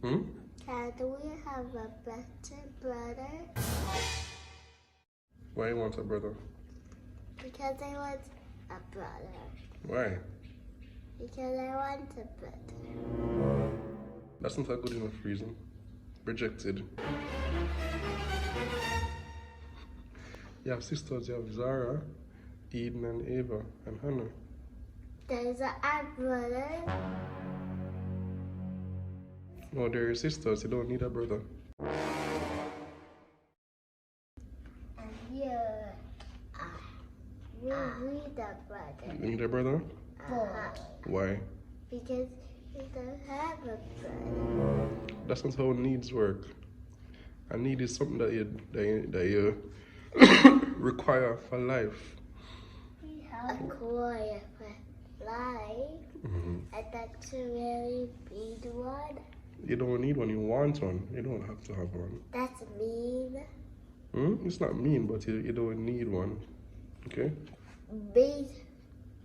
Hmm? Can we have a better brother? Why you want a brother? Because I want a brother. Why? Because I want a brother. That's not a good enough reason. Rejected. You have sisters, you have Zahra, Eden and Ava and Hannah. There's a brother. No, they're your sisters, you don't need a brother. And you, we need a brother. You need a brother? Why? Because you don't have a brother. That's not how needs work. A need is something that you require for life. Acquire for life. I thought you really need one. You don't need one, you want one. You don't have to have one. That's mean. It's not mean, but you don't need one. Okay? Me,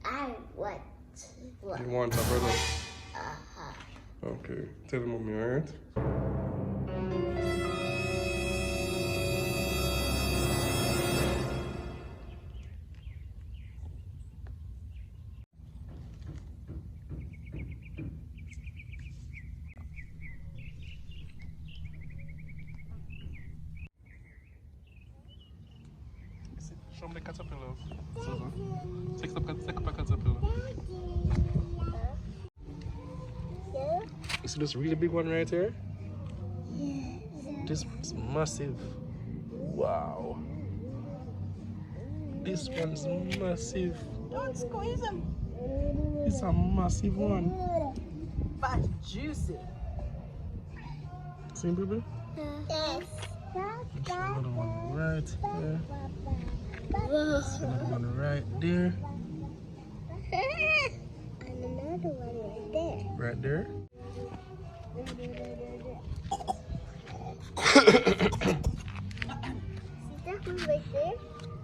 I want one. You want a brother? Okay. Tell the mommy, alright? Show me the caterpillar. Susan. Take up a caterpillar. Yeah? You see this really big one right here? This one's massive. Wow. This one's massive. Don't squeeze him. It's a massive one. But juicy. See, baby? Yes. Another one right there. Another one right there. And another one right there. Right there. See that one right there?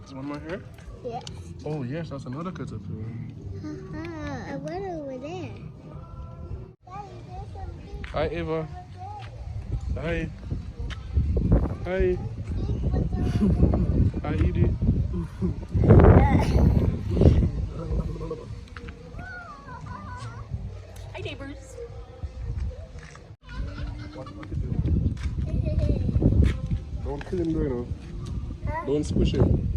Is one more here? Yes. Oh yes, that's another caterpillar. And one over there. Hi Eva. Hi. Hi. Hi Edie. Hi, neighbors. What you do? Don't kill him, you know. Don't squish him.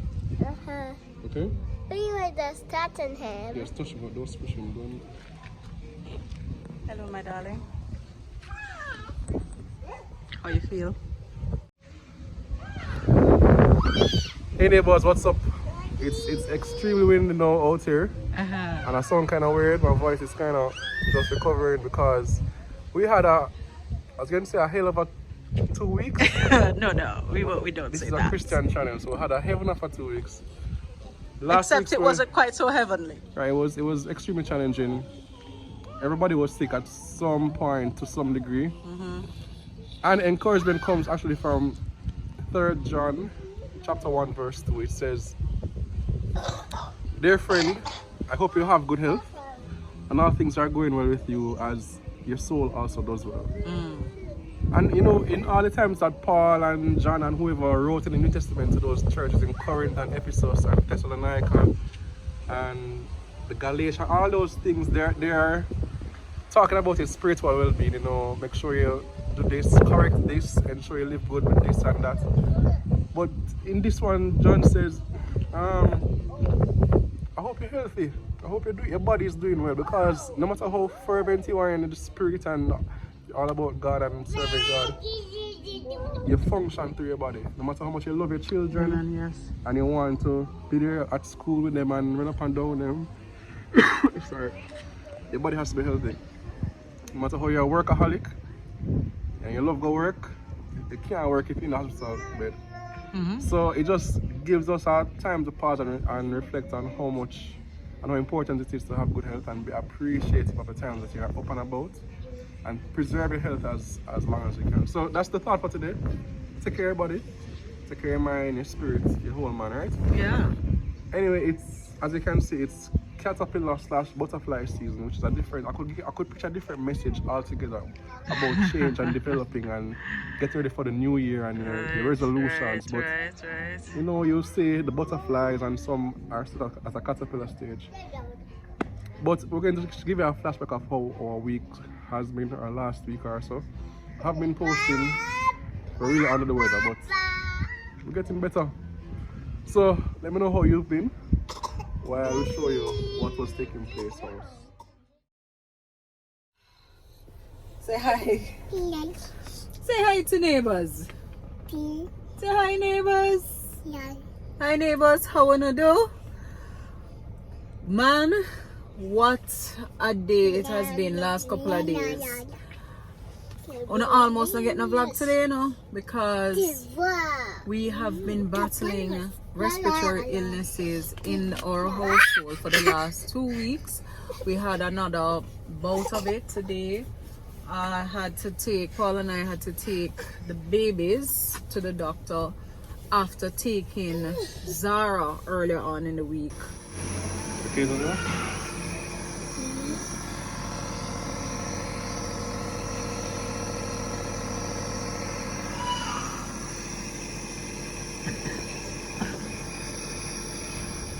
Okay? You were just touching him. Yes, touch him, but don't squish him. Don't. Hello, my darling. How you feel? Hey neighbors, what's up? It's extremely windy now out here, and I sound kind of weird. My voice is kind of just recovering because we had I was going to say a hell of a 2 weeks. No, we don't This say is a that. Christian channel, so we had a heaven for 2 weeks. Except week's it wasn't quite so heavenly. right. It was extremely challenging. Everybody was sick at some point to some degree, and encouragement comes actually from 3 John chapter 1 verse 2. It says, "Dear friend, I hope you have good health and all things are going well with you as your soul also does well." And you know, in all the times that Paul and John and whoever wrote in the New Testament to those churches in Corinth and Ephesus and Thessalonica and the Galatians, all those things, they're talking about your spiritual well-being. You know, make sure you do this, correct this, ensure you live good with this and that. But in this one, John says, I hope you're healthy. I hope your body is doing well, because no matter how fervent you are in the spirit and all about God and serving God, you function through your body. No matter how much you love your children, Yes. and you want to be there at school with them and run up and down them, sorry, your body has to be healthy. No matter how you're a workaholic and you love go work, you can't work if you're in the hospital bed. So it just gives us our time to pause and reflect on how much and how important it is to have good health and be appreciative of the times that you're up and about, and preserve your health as long as you can. So that's the thought for today. Take care of your body, take care of your mind, your spirit, your whole man, right? Yeah. Anyway, it's as you can see, it's caterpillar slash butterfly season, which is a different. I could picture a different message altogether about change and developing and getting ready for the new year and your resolutions. But you know, you see the butterflies and some are still at a caterpillar stage. But we're going to just give you a flashback of how our week has been, our last week or so. I have been posting. We're really under the weather, but we're getting better. So let me know how you've been while I'll show you what was taking place for us. Say hi. Say hi to neighbors. Say hi, neighbors. Hi, neighbors. How wanna do? Man, what a day it has been last couple of days. Wanna almost not getting a vlog today, you know, because we have been battling respiratory illnesses in our household for the last 2 weeks. We had another bout of it today. Paul and I had to take the babies to the doctor after taking Zahra earlier on in the week. Okay, Zahra?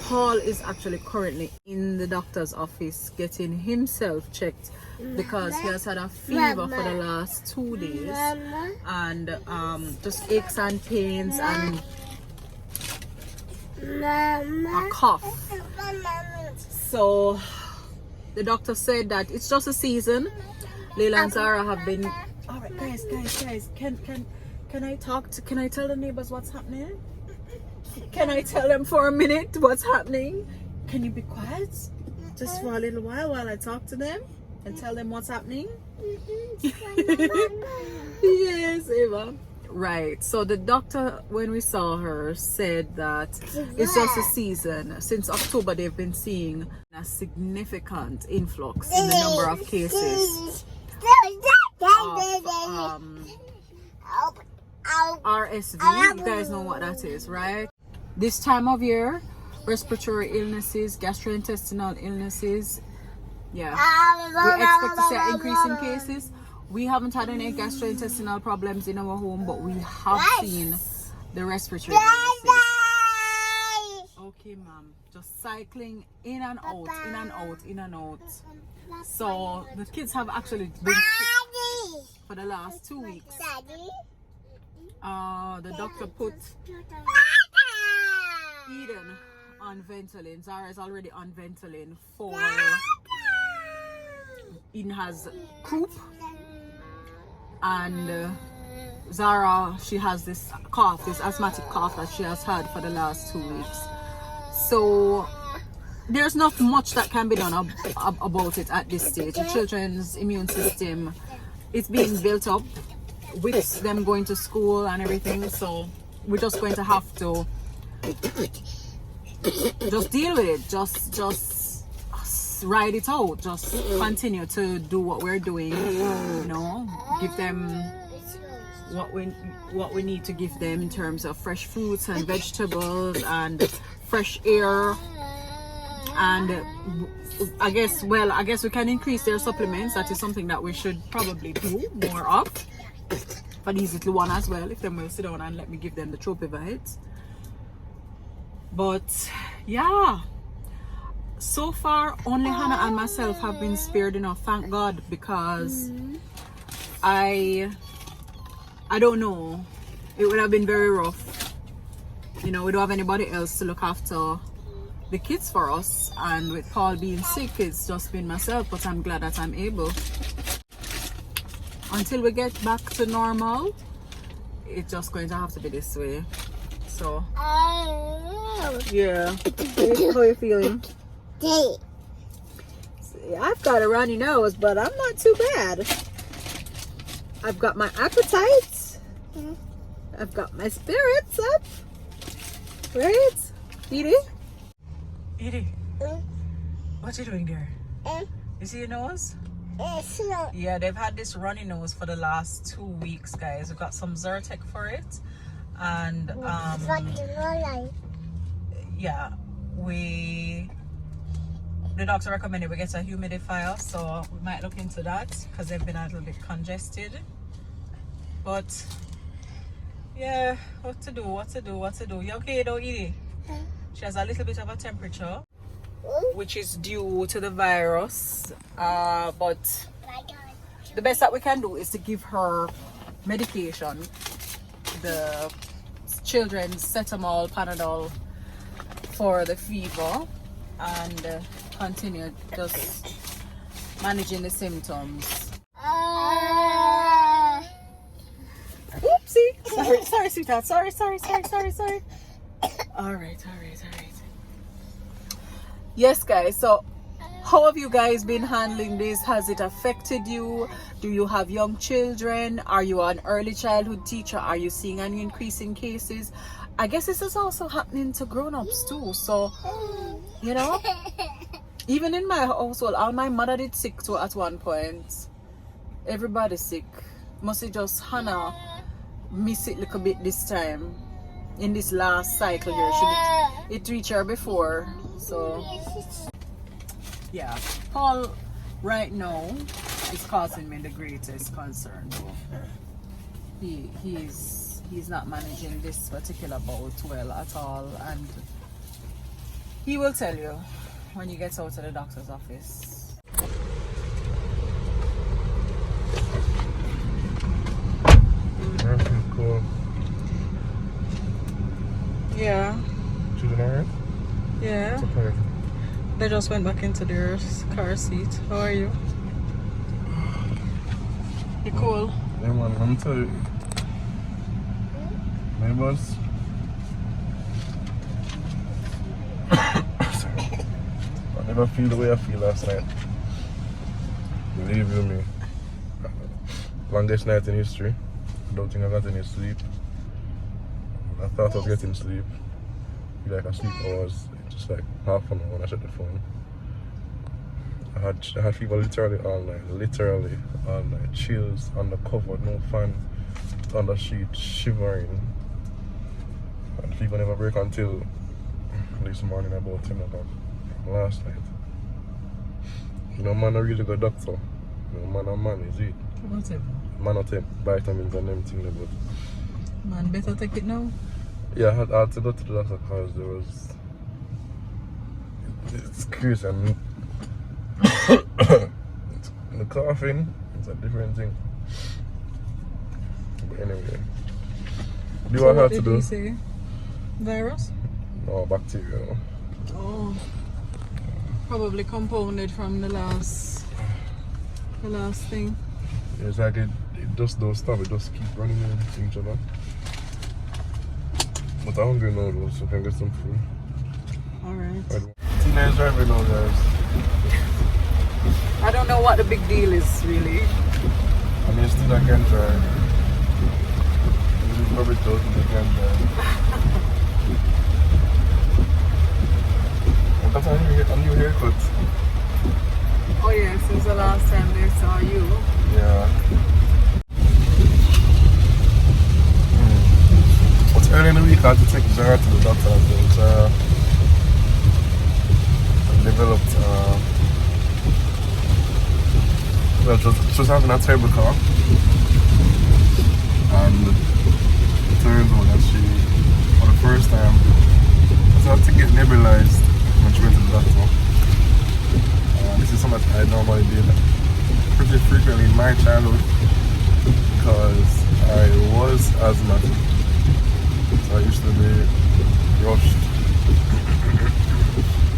Paul is actually currently in the doctor's office getting himself checked because he has had a fever for the last 2 days and just aches and pains and a cough. So the doctor said that it's just a season. Leila and Zahra have been. All right, guys, can I tell the neighbors what's happening? Can I tell them for a minute what's happening? Can you be quiet just for a little while I talk to them and tell them what's happening? Yes, Eva. Right. So the doctor, when we saw her, said that it's just a season. Since October, they've been seeing a significant influx in the number of cases of RSV. You guys know what that is, right? This time of year, respiratory illnesses, gastrointestinal illnesses, yeah, we expect to see an increase in cases. We haven't had any gastrointestinal problems in our home, but we have seen the respiratory illnesses. Okay, ma'am, just cycling in and out, in and out, in and out. So the kids have actually been sick for the last 2 weeks. The doctor put Eden on Ventolin. Zahra is already on Ventolin for Eden has croup, and Zahra, she has this cough, this asthmatic cough that she has had for the last 2 weeks. So there's not much that can be done about it at this stage. The children's immune system is being built up with them going to school and everything, so we're just going to have to just deal with it, just ride it out, just continue to do what we're doing, you know, give them what we need to give them in terms of fresh fruits and vegetables and fresh air. And I guess we can increase their supplements. That is something that we should probably do more of for these little one as well, if they will sit down and let me give them the trophy bites. But yeah, so far only Hannah and myself have been spared enough, thank God, because I don't know, it would have been very rough, you know. We don't have anybody else to look after the kids for us, and with Paul being sick, it's just been myself. But I'm glad that I'm able. Until we get back to normal, it's just going to have to be this way. So yeah, how are you feeling? See, I've got a runny nose, but I'm not too bad. I've got my appetite. I've got my spirits up. Right, Edie? Edie, what you doing there? You see your nose? Yeah, they've had this runny nose for the last 2 weeks, guys. We've got some Zyrtec for it, and yeah, the doctor recommended we get a humidifier, so we might look into that because they've been a little bit congested. But yeah, what to do? You okay though, Edie? She has a little bit of a temperature, which is due to the virus. But the best that we can do is to give her medication, the children's Cetamol, Panadol for the fever, and continue just managing the symptoms. Oopsie! Sorry, sweetheart. Sorry. All right. Yes, guys. So, how have you guys been handling this? Has it affected you? Do you have young children? Are you an early childhood teacher? Are you seeing any increase in cases? I guess this is also happening to grown-ups too. So, you know, even in my household, all my mother did sick too at one point. Everybody's sick. Mostly just Hannah miss it a little bit this time. In this last cycle here, it reached her before. So, yeah. Paul right now is causing me the greatest concern though. He's not managing this particular bout well at all, and he will tell you when he gets out of the doctor's office. Cool. Yeah. Children alright? Yeah. It's okay. They just went back into their car seat. How are you? You cool? Yeah, man, I'm tell you. Neighbors. Sorry. I never feel the way I feel last night. Believe you me. Longest night in history. I don't think I got any sleep. I thought I was getting sleep. Like I sleep hours, just like half an hour when I shut the phone. I had fever literally all night. Chills on the cover, no fan, on the sheet, shivering. And fever never break until this morning about 10 o'clock last night. You know, man, I really good doctor. You know, man, is it? What's it? Man, I take vitamins and everything, but Man, better take it now. yeah, I had to go to the doctor because there was. It's crazy. And the coughing, it's a different thing. But anyway, do So what I what had to did do? you say? Virus? No, bacteria. Oh, probably compounded from the last thing. It's like it just don't stop. It just keep running into each other. But I'm hungry now though, so I can get some food. Alright. Teenage driving now, guys. I don't know what the big deal is really. I mean, still I can drive. You probably told me I can drive. That's a new haircut. Oh yeah, since the last time they saw you. Yeah. But early in the week I had to take Zahra to the doctor because developed well, she was having a terrible cough, and it turns out that she, for the first time, she had to get nebulized when she went to the doctor. This is something I normally did pretty frequently in my childhood because I was asthmatic, so I used to be rushed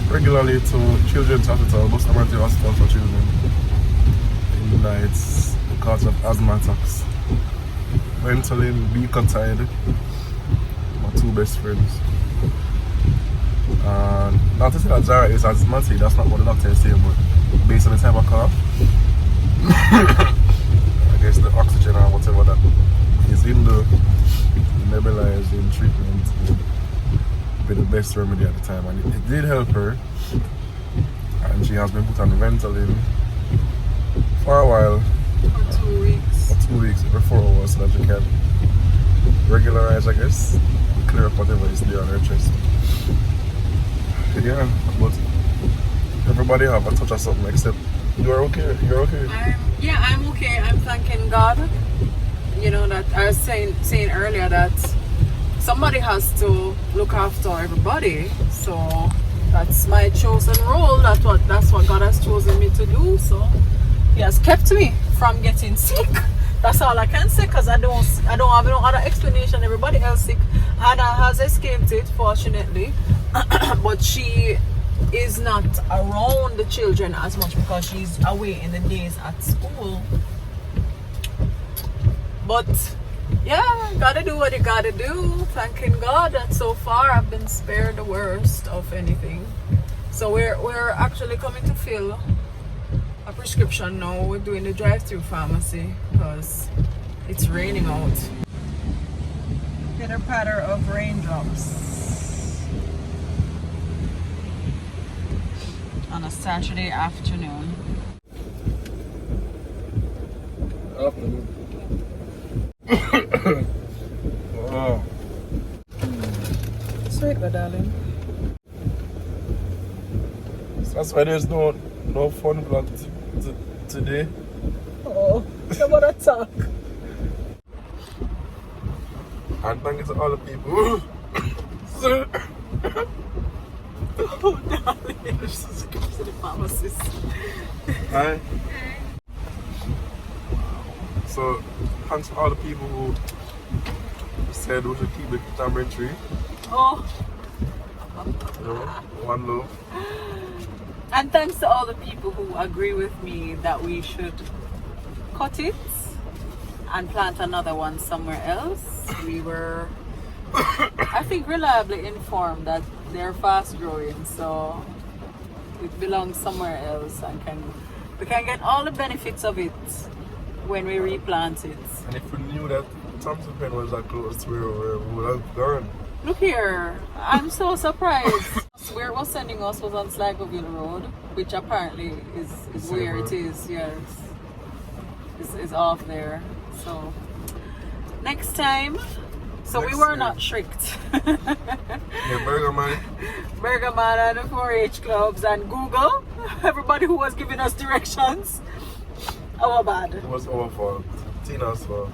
regularly to children's hospital, most emergency hospital for children in the nights because of asthma attacks. Ventolin, Becotide, my two best friends. Not to say that Zahra is asthmatic, that's not what the doctor is saying, but based on the type of cough, I guess the oxygen or whatever that is in the nebulizing treatment would be the best remedy at the time, and it did help her, and she has been put on Ventolin for a while. For 2 weeks. For 2 weeks, every 4 hours, so that she can regularize, I guess, and clear up whatever is there on her chest. Yeah, but everybody have a touch of something except you're okay. You're okay. I'm okay. I'm thanking God. You know that I was saying earlier that somebody has to look after everybody. So that's my chosen role. That's what God has chosen me to do. So He has kept me from getting sick. That's all I can say, because I don't have no other explanation. Everybody else sick. Hannah has escaped it, fortunately, but she is not around the children as much because she's away in the days at school. But yeah, gotta do what you gotta do. Thanking God that so far I've been spared the worst of anything. So we're actually coming to fill a prescription now. We're doing the drive-through pharmacy because it's raining out. Pitter patter of raindrops on a Saturday afternoon. Afternoon. Wow. Sweet, but darling. That's why there's no fun vlog today. Oh, come on, attack. And thank you to all the people. Oh, darling. Just go to the pharmacist. Hi. So, thanks to all the people who said we should keep the tamarind tree. Oh. You know, one love. And thanks to all the people who agree with me that we should cut it and plant another one somewhere else. We were, I think, reliably informed that they're fast growing, so it belongs somewhere else and we can get all the benefits of it when we replant it. And if we knew that Thompson Pen was that close to where we would have gone. Look here, I'm so surprised. Where it was sending us was on Sligoville Road, which apparently is where it is. Yes, it's off there. So next time. So we were not strict. Yeah, Burger Man and the 4-H clubs and Google, everybody who was giving us directions. Our bad. It was our fault. Tina's fault.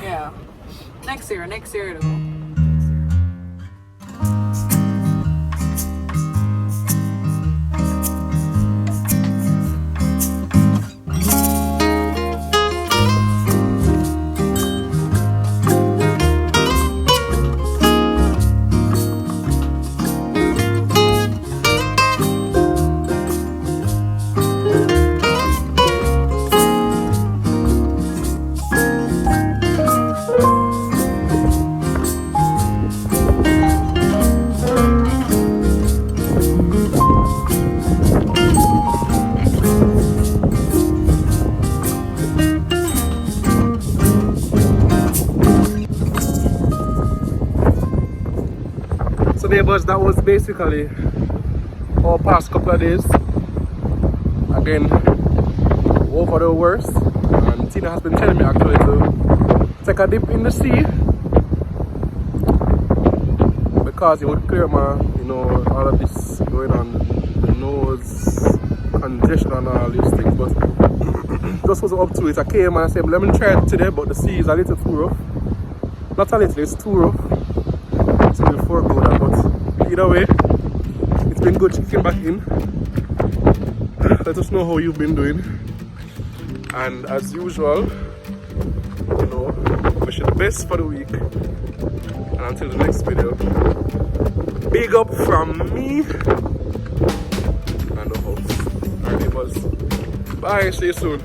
Yeah. Next year though. So neighbors, that was basically our past couple of days. Again, over the worst. And Tina has been telling me actually to take a dip in the sea because it would clear my, you know, all of this going on, the nose congestion and all these things. But just wasn't up to it. I came and I said, let me try it today, but the sea is a little too rough. Not a little, it's too rough. So we'll forego that, but either way, it's been good checking back in. Let us know how you've been doing. And as usual, you know, wish you the best for the week. And until the next video, big up from me and the host. Alright, neighbors. Bye, see you soon.